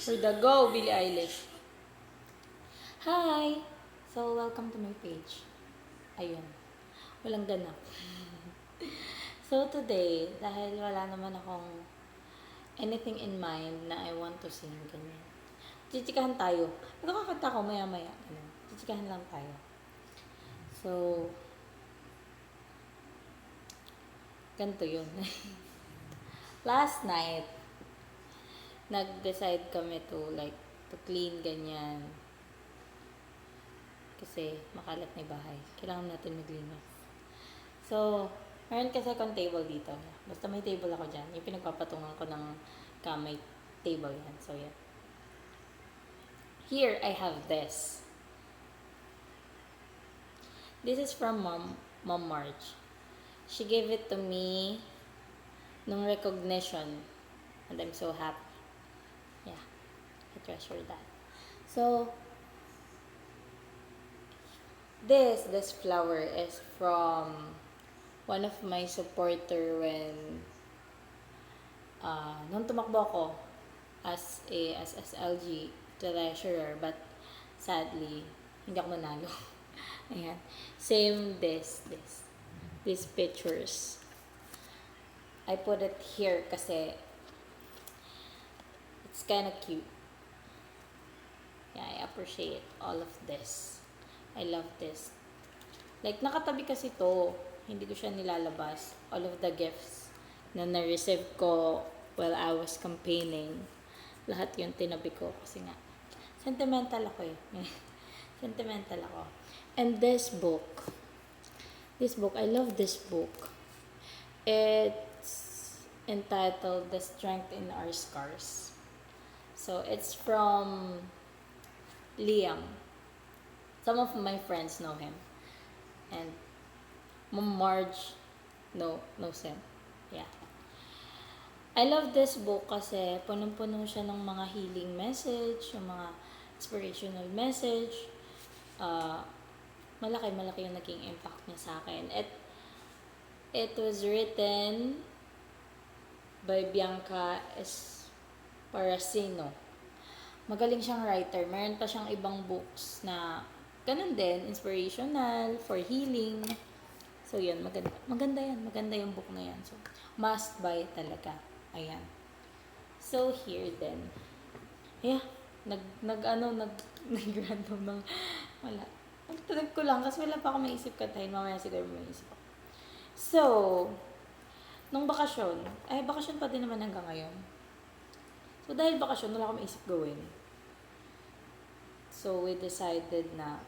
For the go, Billie Eilish. Hi! So, welcome to my page. Ayun. Walang ganap. So, today, dahil wala naman akong anything in mind na I want to sing, ganyan. Chichikahan tayo. Ito kakanta ko maya-maya. Ganyan. Chichikahan lang tayo. So, ganito yun. Last night, nag-decide kami to clean ganyan. Kasi makalat na yung bahay. Kailangan natin maglinis. So, meron kasi akong table dito. Basta may table ako dyan. Yung pinagpapatungan ko ng kamay table yan. So, yeah. Here, I have this. This is from Mom March. She gave it to me nung recognition. And I'm so happy. Yeah. I treasure that. So, this flower is from one of my supporter when nung tumakbo ako as SLG treasurer, but sadly hindi ako nanalo. Ayan. Same these pictures. I put it here kasi it's kind of cute. Yeah, I appreciate all of this. I love this. Like, nakatabi kasi to. Hindi ko siya nilalabas. All of the gifts na na-receive ko while I was campaigning. Lahat yung tinabi ko. Kasi nga, sentimental ako eh. Sentimental ako. And this book, I love this book. It's entitled The Strength in Our Scars. So, it's from Liam. Some of my friends know him. And Mom Marge knows him. Yeah. I love this book kasi punong-puno siya ng mga healing message, yung mga inspirational message. Malaki yung naging impact niya sa akin. It was written by Bianca Esparacino. Magaling siyang writer. Meron pa siyang ibang books na ganun din, inspirational, for healing. So, yun, maganda yan. Maganda yung book na yan. So, must buy talaga. Ayan. So, here then. Yeah, nag-random ng, wala. Nagtrip ko lang kasi wala pa ako maisip kantahin. Mamaya siguro maisip ako. So, nung bakasyon pa din naman hanggang ngayon. So, dahil bakasyon, wala akong maisip gawin. So, we decided na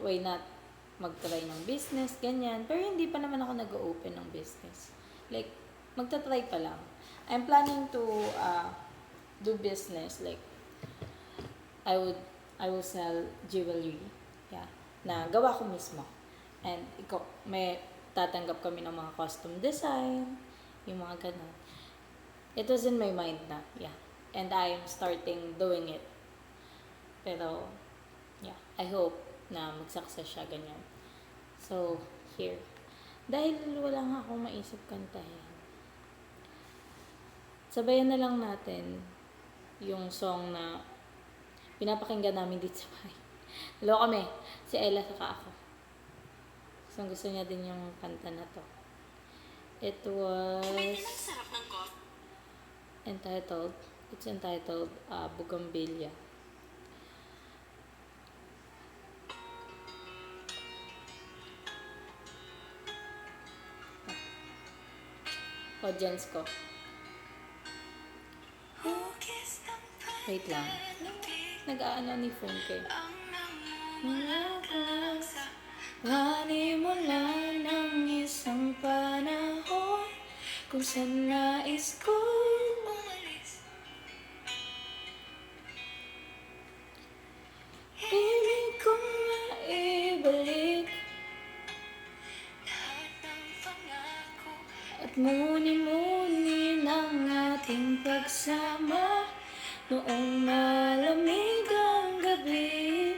why not mag-try ng business, ganyan. Pero hindi pa naman ako nag-open ng business. Like, magta-try pa lang. I'm planning to do business. Like, I will sell jewelry. Yeah. Na gawa ko mismo. And may tatanggap kami ng mga custom design, yung mga ganun. It was in my mind na, yeah. And I'm starting doing it. Pero, yeah, I hope na mag-success siya, ganyan. So, here. Dahil wala nga akong maisip kantahin, sabayan na lang natin yung song na pinapakinggan namin dito sa bahay. Dalawa kami, si Ella saka ako. So, gusto niya din yung kanta na to. It was entitled Bougainvillea. Audience ko. Wait lang. Nag-aano ni Funke. Wani mo lang ng isang panahon kung saan nais ko umalis. Ibig kong maibalik at muni-muni ng ating pagsama noong malamig ang gabi.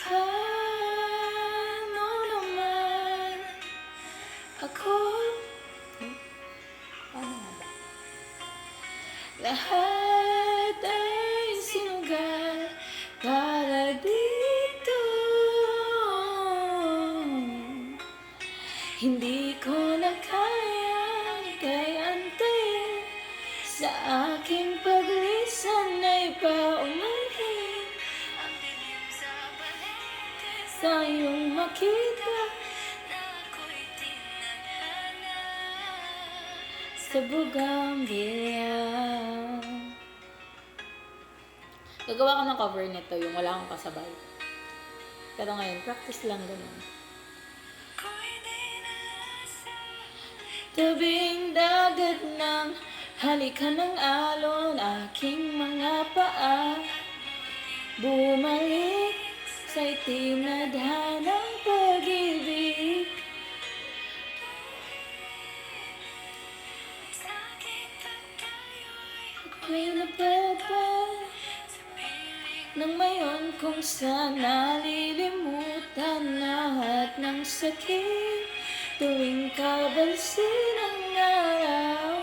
Ano naman ako? Paano nga ba? Lahat ay sinugal para dito. Hindi ko na kayang antayin. Sa aking paglisan ay paumanhin. Ang dilim sa paligid sa iyong makita na ako'y tinadhana sa bugambilya. Gagawa ko ng cover nito, yung wala akong kasabay. Pero ngayon, practice lang ganun. Tabing dagat ng halikan ng alon, aking mga paa bumalik sa itim na dhanang pag-ibig. Ako'y napapal nang mayon kung saan nalilimutan lahat ng sakit tuwing kabalsin ang araw.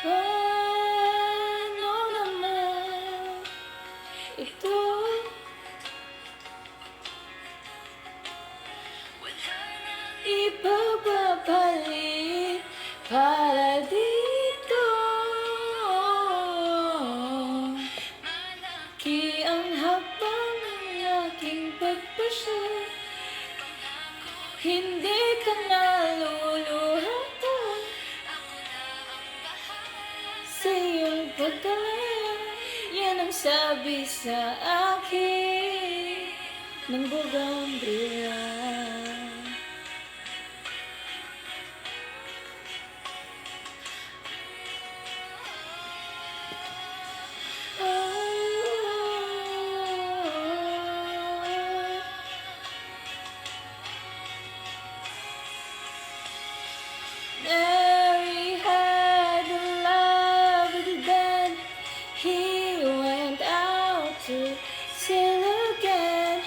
Paano naman ito? Ipapapalit para dito. Malaki ang hakbang ng aking pagpasya. Hindi ka naluluhatan sa iyong pagkalaya. Yan ang sabi sa akin ng bugambilya. Mary had a love, but then he went out to sail again.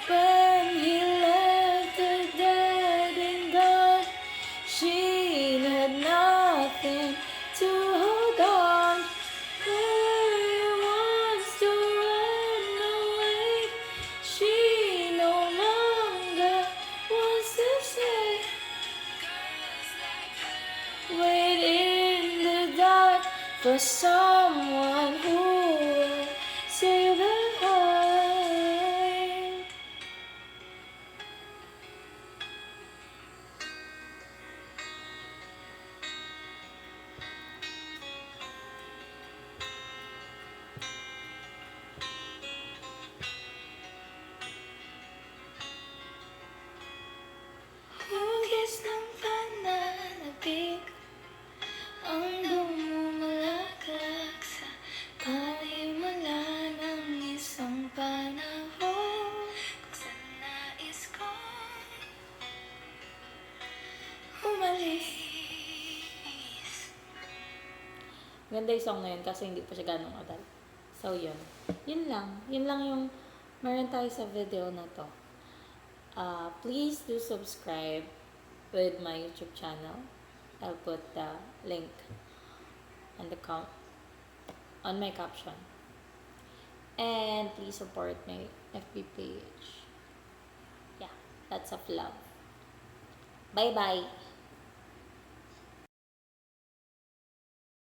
When he left her dead and gone, she had nothing to hold on. Mary wants to run away. She no longer wants to stay. Wait in the dark for someone who will save her heart. Hugis ng pananabik ang bumumalaglag sa panimula ng isang panahon kung saan nais kong umalis. Ganda yung song na yun kasi hindi pa siya ganong adult. So yun. Yun lang. Yun lang yung meron tayo sa video na to. Please do subscribe with my YouTube channel. I'll put the link on on my caption. And please support my FB page. Yeah, lots of love. Bye-bye.